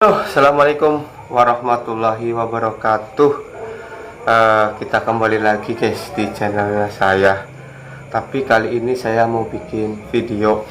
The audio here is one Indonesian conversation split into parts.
Assalamualaikum warahmatullahi wabarakatuh. Kita kembali lagi guys di channelnya saya. Tapi kali ini saya mau bikin video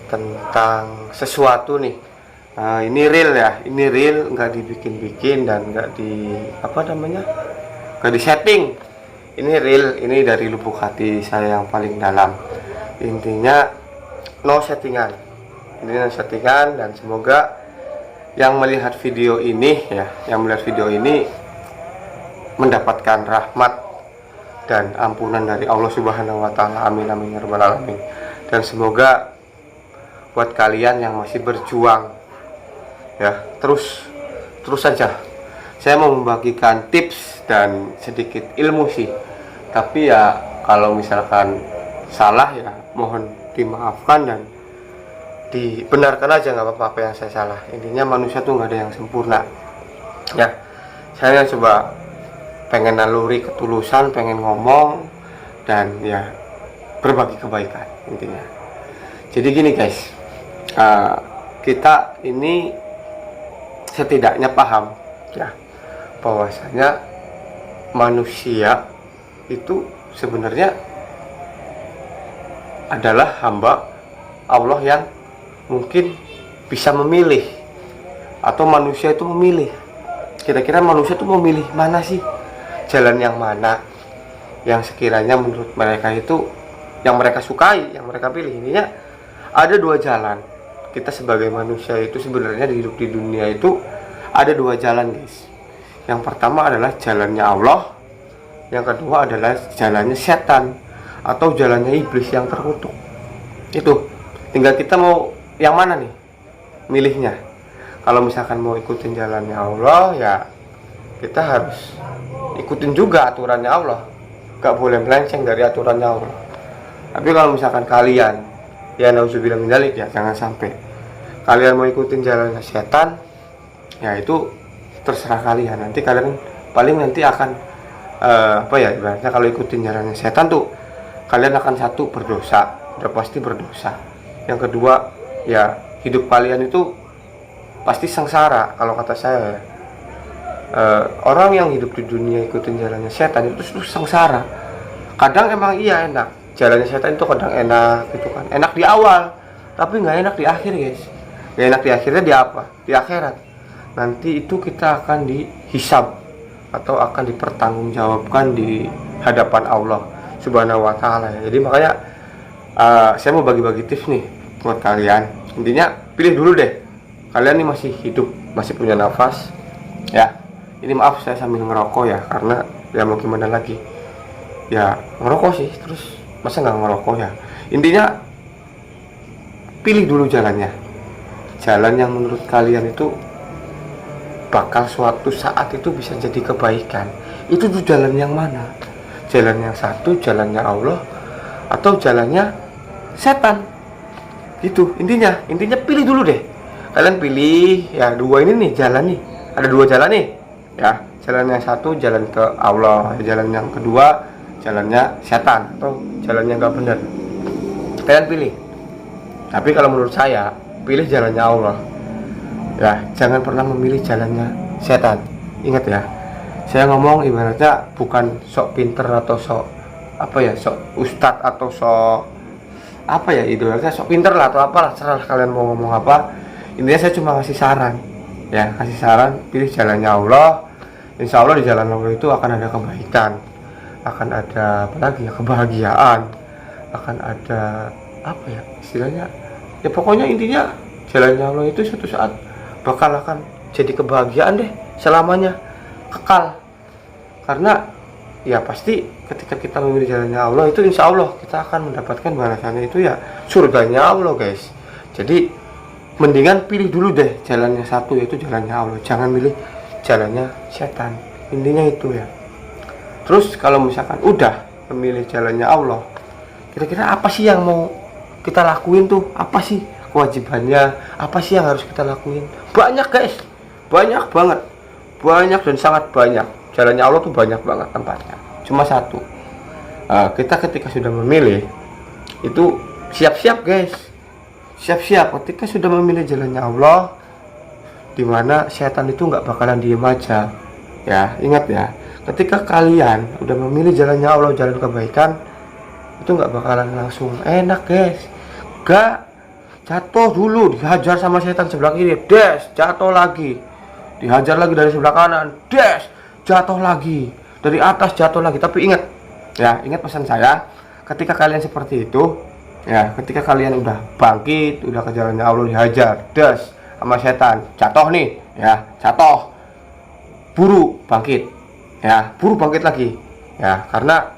tentang sesuatu nih. Ini real ya, ini real, nggak dibikin-bikin dan nggak nggak di setting. Ini real, ini dari lubuk hati saya yang paling dalam. Intinya no settingan. Ini no settingan dan semoga yang melihat video ini mendapatkan rahmat dan ampunan dari Allah Subhanahu wa taala. Amin amin ya rabbal alamin. Dan semoga buat kalian yang masih berjuang ya, terus saja. Saya mau membagikan tips dan sedikit ilmu sih. Tapi ya kalau misalkan salah ya mohon dimaafkan dan dibenarkan aja, nggak apa-apa apa yang saya salah. Intinya manusia tuh nggak ada yang sempurna ya. Saya coba pengen naluri ketulusan, pengen ngomong dan ya berbagi kebaikan intinya. Jadi gini guys, kita ini setidaknya paham ya bahwasanya manusia itu sebenarnya adalah hamba Allah yang mungkin bisa memilih, atau manusia itu memilih. Kira-kira manusia itu memilih mana sih, jalan yang mana yang sekiranya menurut mereka itu yang mereka sukai, yang mereka pilih. Intinya ada dua jalan. Kita sebagai manusia itu sebenarnya hidup di dunia itu ada dua jalan guys. Yang pertama adalah jalannya Allah, yang kedua adalah jalannya setan atau jalannya iblis yang terkutuk. Itu tinggal kita mau yang mana nih milihnya. Kalau misalkan mau ikutin jalannya Allah ya kita harus ikutin juga aturannya Allah, gak boleh melenceng dari aturannya Allah. Tapi kalau misalkan kalian ya nauzubillah min dzalik ya, jangan sampai kalian mau ikutin jalannya setan ya, itu terserah kalian. Nanti kalian paling nanti akan ibaratnya kalau ikutin jalannya setan tuh kalian akan satu berdosa, udah pasti berdosa. Yang kedua ya hidup kalian itu pasti sengsara. Kalau kata saya ya, orang yang hidup di dunia ikutin jalannya setan itu terus sengsara. Kadang emang iya enak, jalannya setan itu kadang enak gitu kan, enak di awal tapi nggak enak di akhir guys. Nggak enak di akhirnya di apa? Di akhirat. Nanti itu kita akan dihisab atau akan dipertanggungjawabkan di hadapan Allah Subhanahu wa taala ya. Jadi makanya saya mau bagi-bagi tips nih buat kalian. Intinya pilih dulu deh, kalian nih masih hidup, masih punya nafas ya. Ini maaf saya sambil ngerokok ya, karena ya mau gimana lagi ya, ngerokok sih terus masa nggak ngerokok ya. Intinya pilih dulu jalannya, jalan yang menurut kalian itu bakal suatu saat itu bisa jadi kebaikan. Itu tuh jalan yang mana? Jalan yang satu, jalannya Allah, atau jalannya setan gitu. Intinya pilih dulu deh, kalian pilih ya dua ini nih jalan nih. Ada dua jalan nih ya, jalan yang satu jalan ke Allah, jalan yang kedua jalannya setan atau jalannya nggak benar. Kalian pilih. Tapi kalau menurut saya pilih jalannya Allah ya, jangan pernah memilih jalannya setan. Ingat ya, saya ngomong ibaratnya bukan sok pinter atau sok sok ustadz atau sok ibaratnya sok pinter lah atau apalah, serah kalian mau ngomong apa. Intinya saya cuma kasih saran ya, kasih saran pilih jalannya Allah. Insya Allah di jalan Allah itu akan ada kebaikan, akan ada kebahagiaan, akan ada istilahnya ya, pokoknya intinya jalannya Allah itu suatu saat bakal akan jadi kebahagiaan deh, selamanya kekal. Karena ya pasti ketika kita memilih jalannya Allah itu insya Allah kita akan mendapatkan balasannya itu ya surganya Allah guys. Jadi mendingan pilih dulu deh jalannya satu, yaitu jalannya Allah, jangan milih jalannya setan. Intinya itu ya. Terus kalau misalkan udah memilih jalannya Allah, kira-kira apa sih yang mau kita lakuin tuh? Apa sih kewajibannya? Apa sih yang harus kita lakuin? Banyak guys, banyak banget, banyak dan sangat banyak. Jalannya Allah tuh banyak banget tempatnya, cuma satu. Kita ketika sudah memilih itu siap-siap guys, siap-siap ketika sudah memilih jalannya Allah, dimana setan itu nggak bakalan diem aja. Ya, ingat ya, ketika kalian udah memilih jalannya Allah, jalan kebaikan, itu nggak bakalan langsung enak guys. Gak, jatuh dulu, dihajar sama setan sebelah kiri, des, jatuh lagi, dihajar lagi dari sebelah kanan, des, jatuh lagi, dari atas jatuh lagi. Tapi ingat ya, ingat pesan saya, ketika kalian seperti itu ya, ketika kalian udah bangkit, udah ke jalannya Allah, dihajar des sama setan, jatuh nih ya, jatuh, buru bangkit ya, buru bangkit lagi ya, karena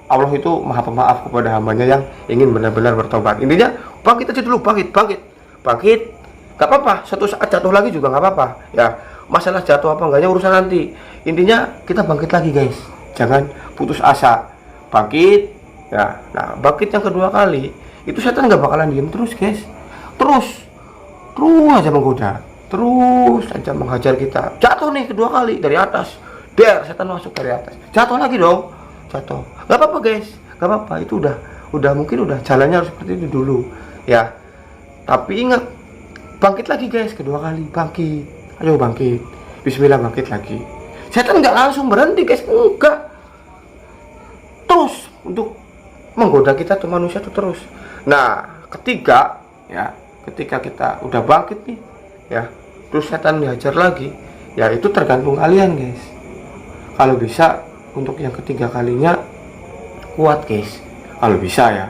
Allah itu maha pemaaf kepada hambanya yang ingin benar-benar bertobat. Intinya bangkit aja dulu, bangkit gak apa-apa, suatu saat jatuh lagi juga gak apa-apa ya. Masalah jatuh apa enggaknya urusan nanti, intinya kita bangkit lagi guys, jangan putus asa, bangkit ya. Nah, bangkit yang kedua kali itu setan gak bakalan diem terus guys, terus aja menggoda, terus aja menghajar kita. Jatuh nih kedua kali dari atas, setan masuk dari atas, jatuh lagi dong, jatuh. Gak apa-apa guys, gak apa-apa, itu udah mungkin udah jalannya harus seperti itu dulu ya. Tapi ingat, bangkit lagi guys, kedua kali bangkit, ayo bangkit, bismillah, bangkit lagi. Setan nggak langsung berhenti guys, enggak, terus untuk menggoda kita tuh, manusia tuh terus. Nah, ketiga ya, ketika kita udah bangkit nih ya, terus setan dihajar lagi ya, itu tergantung kalian guys. Kalau bisa untuk yang ketiga kalinya kuat guys, kalau bisa ya.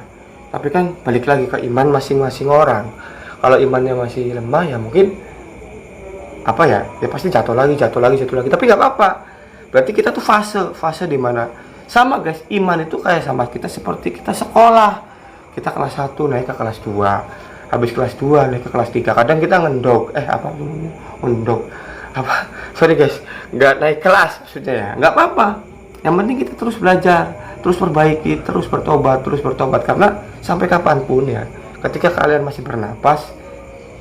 Tapi kan balik lagi ke iman masing-masing orang. Kalau imannya masih lemah ya mungkin apa ya, ya pasti jatuh lagi. Tapi nggak apa-apa, berarti kita tuh fase dimana sama guys. Iman itu kayak sama kita, seperti kita sekolah, kita kelas 1 naik ke kelas 2, habis kelas 2 naik ke kelas 3. Kadang kita sorry guys, nggak naik kelas maksudnya ya, nggak apa-apa. Yang penting kita terus belajar, terus perbaiki, terus bertobat. Karena sampai kapanpun ya, ketika kalian masih bernapas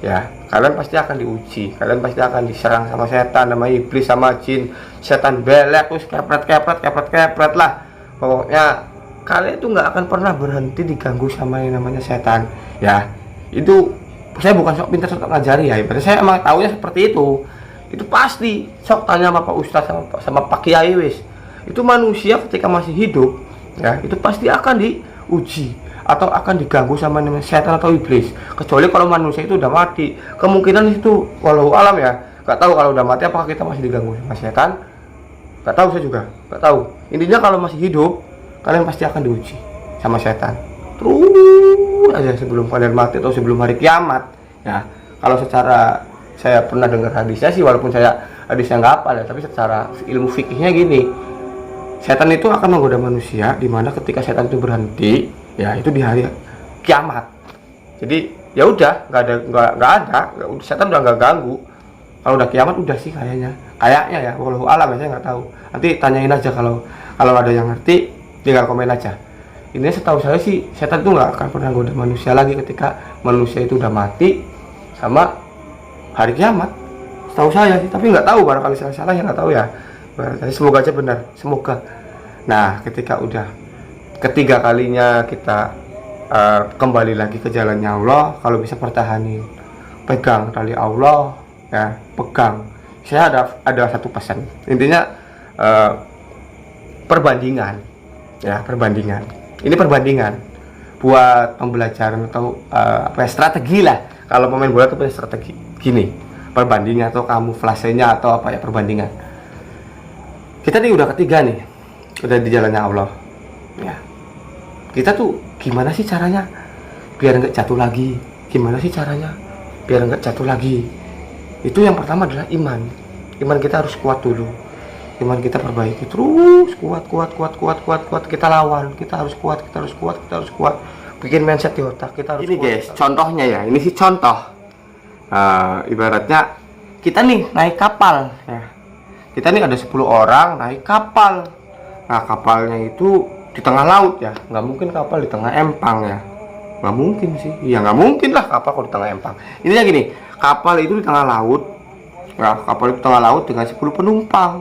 ya, kalian pasti akan diuji, kalian pasti akan diserang sama setan, sama iblis, sama jin, setan belek, terus kepret lah. Pokoknya kalian itu nggak akan pernah berhenti diganggu sama yang namanya setan ya. Itu saya bukan sok pintar, sok ngajari ya, berarti saya emang tahunya seperti itu. Itu pasti sok tanya sama Pak Ustadz, sama Pak Kiai wis. Itu manusia ketika masih hidup ya, itu pasti akan diuji atau akan diganggu sama setan atau iblis. Kecuali kalau manusia itu udah mati, kemungkinan itu walau alam ya, nggak tahu kalau udah mati apakah kita masih diganggu sama setan, nggak tahu, saya juga nggak tahu. Intinya kalau masih hidup, kalian pasti akan diuji sama setan terus aja sebelum kalian mati atau sebelum hari kiamat ya. Kalau secara saya pernah dengar hadisnya sih, walaupun saya hadisnya nggak hafal ya, tapi secara ilmu fikihnya gini, setan itu akan menggoda manusia dimana ketika setan itu berhenti ya, itu di hari kiamat. Jadi ya udah, nggak ada, setan udah nggak ganggu. Kalau udah kiamat udah sih kayaknya ya, walau alam ya, saya nggak tahu. Nanti tanyain aja kalau ada yang ngerti, tinggal komen aja. Ini setahu saya sih setan itu nggak akan pernah goda manusia lagi ketika manusia itu udah mati sama hari kiamat, setahu saya sih. Tapi nggak tahu, barangkali salah ya, nggak tahu ya. Semoga aja benar, semoga. Nah, ketika udah ketiga kalinya kita kembali lagi ke jalannya Allah, kalau bisa pertahanin, pegang tali Allah ya, pegang. Saya ada satu pesan, intinya perbandingan ya, ini perbandingan buat pembelajaran atau strategi lah. Kalau pemain bola itu punya strategi gini, perbandingan atau kamuflasenya atau apa ya, perbandingan. Kita nih udah ketiga nih, udah di jalannya Allah ya. Kita tuh gimana sih caranya biar nggak jatuh lagi? Itu yang pertama adalah iman kita harus kuat dulu. Iman kita perbaiki terus, kuat. Kita lawan, kita harus kuat. Bikin mindset di otak kita harus. Ini kuat, guys, contohnya ya, ini sih contoh. Ibaratnya kita nih naik kapal ya. Kita nih ada 10 orang naik kapal. Nah, kapalnya itu di tengah laut ya, nggak mungkin kapal di tengah empang ya, nggak mungkin sih. Iya, nggak mungkin lah kapal kalau di tengah empang. Intinya gini, kapal itu di tengah laut ya, kapal itu di tengah laut dengan 10 penumpang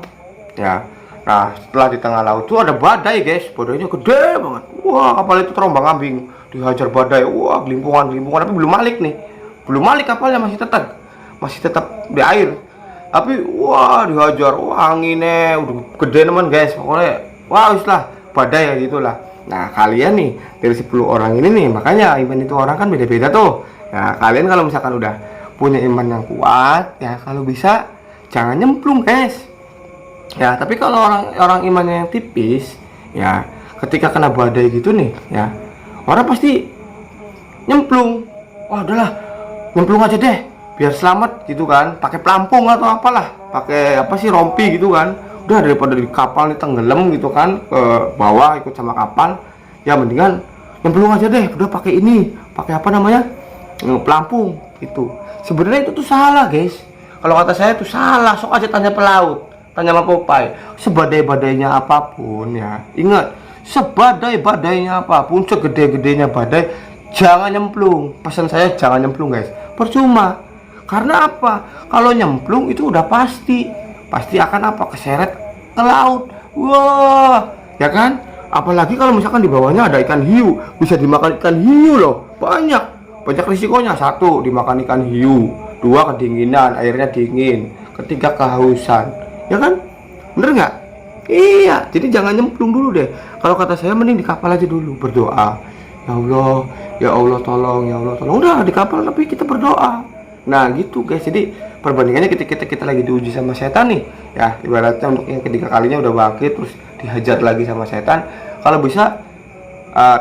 ya. Nah, setelah di tengah laut itu ada badai guys, badainya gede banget. Wah, kapal itu terombang ambing, dihajar badai. Wah, gelimpungan, tapi belum balik kapalnya, masih tetap di air. Tapi wah dihajar, wah anginnya udah gede teman guys, pokoknya wah wis lah badai ya gitulah. Nah kalian nih dari 10 orang ini nih, makanya iman itu orang kan beda-beda tuh. Nah kalian kalau misalkan udah punya iman yang kuat ya, kalau bisa jangan nyemplung guys. Ya tapi kalau orang imannya yang tipis ya, ketika kena badai gitu nih ya, orang pasti nyemplung. Wah udahlah nyemplung aja deh biar selamat gitu kan, pakai pelampung atau apalah, pakai apa sih, rompi gitu kan. Udah daripada di kapal nih tenggelam gitu kan ke bawah ikut sama kapal, ya mendingan nyemplung aja deh. Udah pakai ini, pakai apa namanya, pelampung. Itu sebenarnya itu tuh salah guys. Kalau kata saya tuh salah. Sok aja tanya pelaut, tanya sama Popeye. Sebadai-badainya apapun ya, ingat, sebadai-badainya apapun, segede-gedenya badai, jangan nyemplung. Pesan saya jangan nyemplung guys, percuma. Karena apa? Kalau nyemplung itu udah pasti akan apa, keseret ke laut. Wah ya kan, apalagi kalau misalkan di bawahnya ada ikan hiu, bisa dimakan ikan hiu loh. Banyak risikonya. 1, dimakan ikan hiu. 2, kedinginan, airnya dingin. 3, kehausan. Ya kan, bener nggak? Iya, jadi jangan nyemplung dulu deh. Kalau kata saya mending di kapal aja dulu, berdoa, ya Allah tolong, ya Allah tolong. Udah di kapal tapi kita berdoa. Nah gitu guys, jadi perbandingannya kita lagi diuji sama setan nih ya, ibaratnya untuk yang ketiga kalinya udah bangkit terus dihajar lagi sama setan. Kalau bisa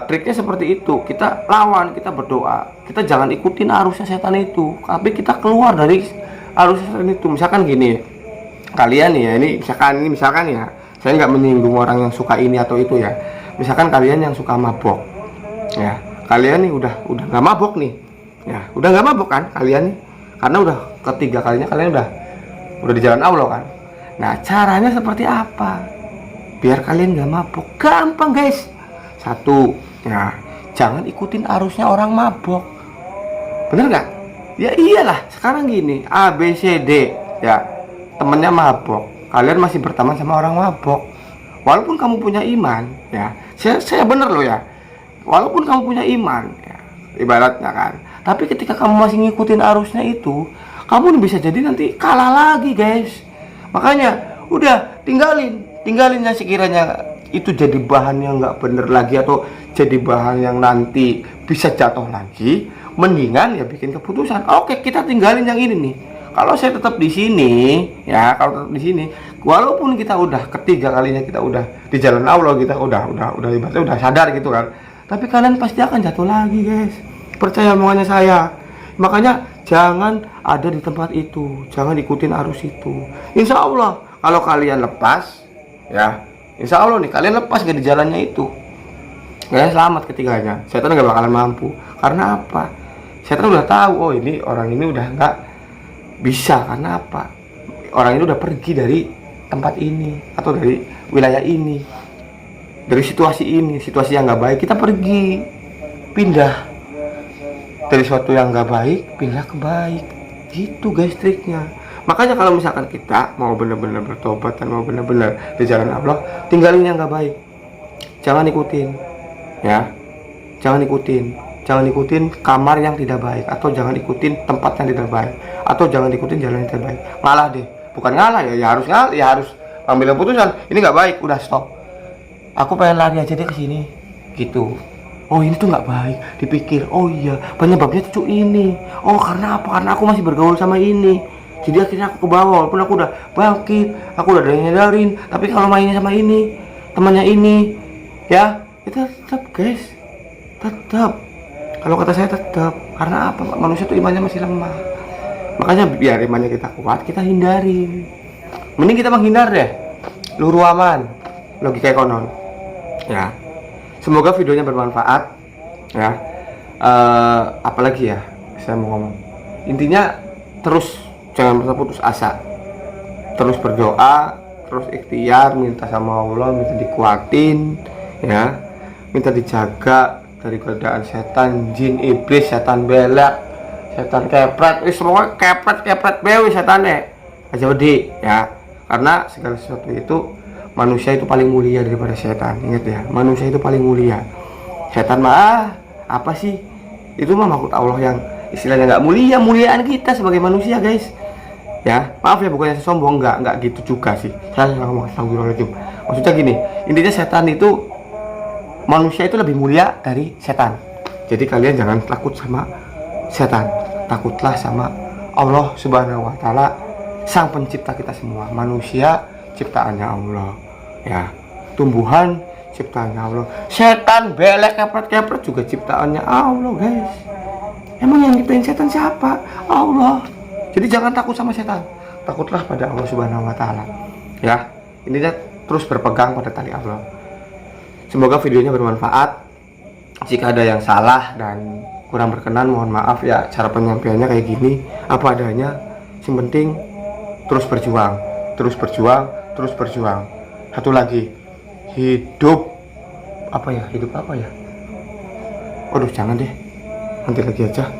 triknya seperti itu, kita lawan, kita berdoa, kita jangan ikutin arusnya setan itu, tapi kita keluar dari arus setan itu. Misalkan gini, kalian nih ya, ini misalkan ya, saya nggak menyinggung orang yang suka ini atau itu ya. Misalkan kalian yang suka mabok ya, kalian nih udah nggak mabok nih ya, udah nggak mabok kan kalian nih, karena udah ketiga kalinya kalian udah di jalan Allah kan. Nah caranya seperti apa biar kalian gak mabok? Gampang guys. 1 ya, jangan ikutin arusnya orang mabok. Bener nggak? Ya iyalah, sekarang gini, A B C D ya, temennya mabok, kalian masih berteman sama orang mabok, walaupun kamu punya iman ya, saya bener loh ya, walaupun kamu punya iman ya, ibaratnya kan, tapi ketika kamu masih ngikutin arusnya itu, kamu bisa jadi nanti kalah lagi guys. Makanya udah tinggalin yang sekiranya itu jadi bahan yang nggak bener lagi, atau jadi bahan yang nanti bisa jatuh lagi. Mendingan ya bikin keputusan, oke kita tinggalin yang ini nih. Kalau saya tetap di sini ya, kalau tetap di sini, walaupun kita udah ketiga kalinya kita udah di jalan Allah, kita udah ibaratnya udah sadar gitu kan, tapi kalian pasti akan jatuh lagi guys. Percaya omongannya saya. Makanya jangan ada di tempat itu, jangan ikutin arus itu. Insya Allah kalau kalian lepas ya, insya Allah nih kalian lepas dari jalannya itu, kalian selamat ketiganya. Setan nggak bakalan mampu. Karena apa? Setan udah tahu, oh ini orang ini udah nggak bisa. Karena apa? Orang ini udah pergi dari tempat ini, atau dari wilayah ini, dari situasi ini, situasi yang nggak baik. Kita pergi, pindah dari suatu yang nggak baik pindah ke baik. Gitu guys triknya. Makanya kalau misalkan kita mau benar-benar bertobat dan mau benar-benar di jalan Allah, tinggalin yang nggak baik, jangan ikutin ya, jangan ikutin kamar yang tidak baik, atau jangan ikutin tempat yang tidak baik, atau jangan ikutin jalan yang tidak baik. Ngalah deh, bukan ngalah ya, harus ambil keputusan. Ini nggak baik, udah stop, aku pengen lari aja deh ke sini gitu. Oh ini tuh nggak baik, dipikir, oh iya penyebabnya tuh ini, oh karena apa, karena aku masih bergaul sama ini, jadi akhirnya aku ke bawah. Walaupun aku udah bangkit, aku udah nyadarin, tapi kalau mainnya sama ini, temannya ini ya, itu tetap guys, tetap. Kalau kata saya tetap. Karena apa? Manusia tuh imannya masih lemah. Makanya biar imannya kita kuat, kita hindarin. Mending kita menghindar deh, luru aman, logika konon ya. Semoga videonya bermanfaat ya. Apalagi ya saya mau ngomong, intinya terus jangan pernah putus asa, terus berdoa, terus ikhtiar, minta sama Allah, minta dikuatin ya, minta dijaga dari godaan setan, jin, iblis, setan belak, setan kepret, semua kepret bewi setannya aja wedi ya. Karena segala sesuatu itu, manusia itu paling mulia daripada setan. Ingat ya, manusia itu paling mulia. Setan mah apa sih? Itu mah makhluk Allah yang istilahnya nggak mulia. Muliaan kita sebagai manusia guys. Ya, maaf ya, bukannya saya sombong, nggak gitu juga sih. Saya ngomong astagfirullahaladzim. Maksudnya gini, intinya setan itu, manusia itu lebih mulia dari setan. Jadi kalian jangan takut sama setan, takutlah sama Allah Subhanahu wa taala, sang pencipta kita semua. Manusia ciptaannya Allah, ya. Tumbuhan ciptaannya Allah. Setan belek kepret-kepret juga ciptaannya Allah, guys. Emang yang nyiptain setan siapa? Allah. Jadi jangan takut sama setan, takutlah pada Allah Subhanahu wa taala. Ya, intinya terus berpegang pada tali Allah. Semoga videonya bermanfaat. Jika ada yang salah dan kurang berkenan, mohon maaf ya. Cara penyampaiannya kayak gini, apa adanya. Yang penting terus berjuang, terus berjuang, terus berjuang. Satu lagi, hidup apa ya? Hidup apa ya? Waduh, jangan deh, nanti lagi aja.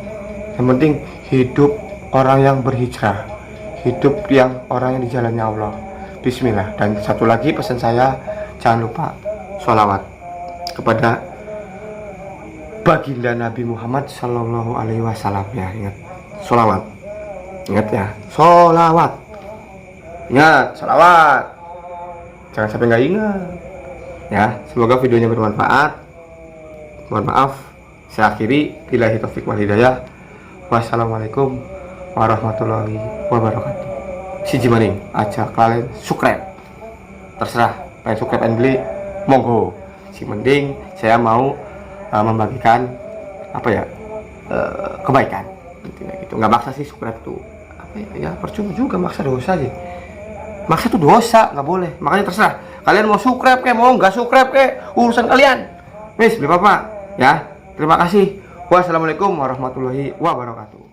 Yang penting hidup orang yang berhijrah, hidup yang orang yang di jalannya Allah. Bismillah. Dan satu lagi pesan saya, jangan lupa sholawat kepada baginda Nabi Muhammad Sallallahu Alaihi Wasallam, ya. Ingat sholawat, ingat ya, sholawat, ingat sholawat, jangan sampai nggak ingat ya. Semoga videonya bermanfaat. Mohon maaf, saya akhiri. Billahi taufik wal hidayah. Wassalamualaikum warahmatullahi wabarakatuh. Si Jimaning aja kalian subscribe, terserah pengen subscribe and beli, monggo. Si mending saya mau membagikan apa ya, kebaikan gitu. Nggak maksa sih subscribe tuh apa ya, percuma juga, maksa dosa sih. Maksa tuh dosa, nggak boleh. Makanya terserah kalian mau subscribe kayak mau nggak subscribe kayak urusan kalian. Wis, beli apa ya. Terima kasih. Wassalamualaikum warahmatullahi wabarakatuh.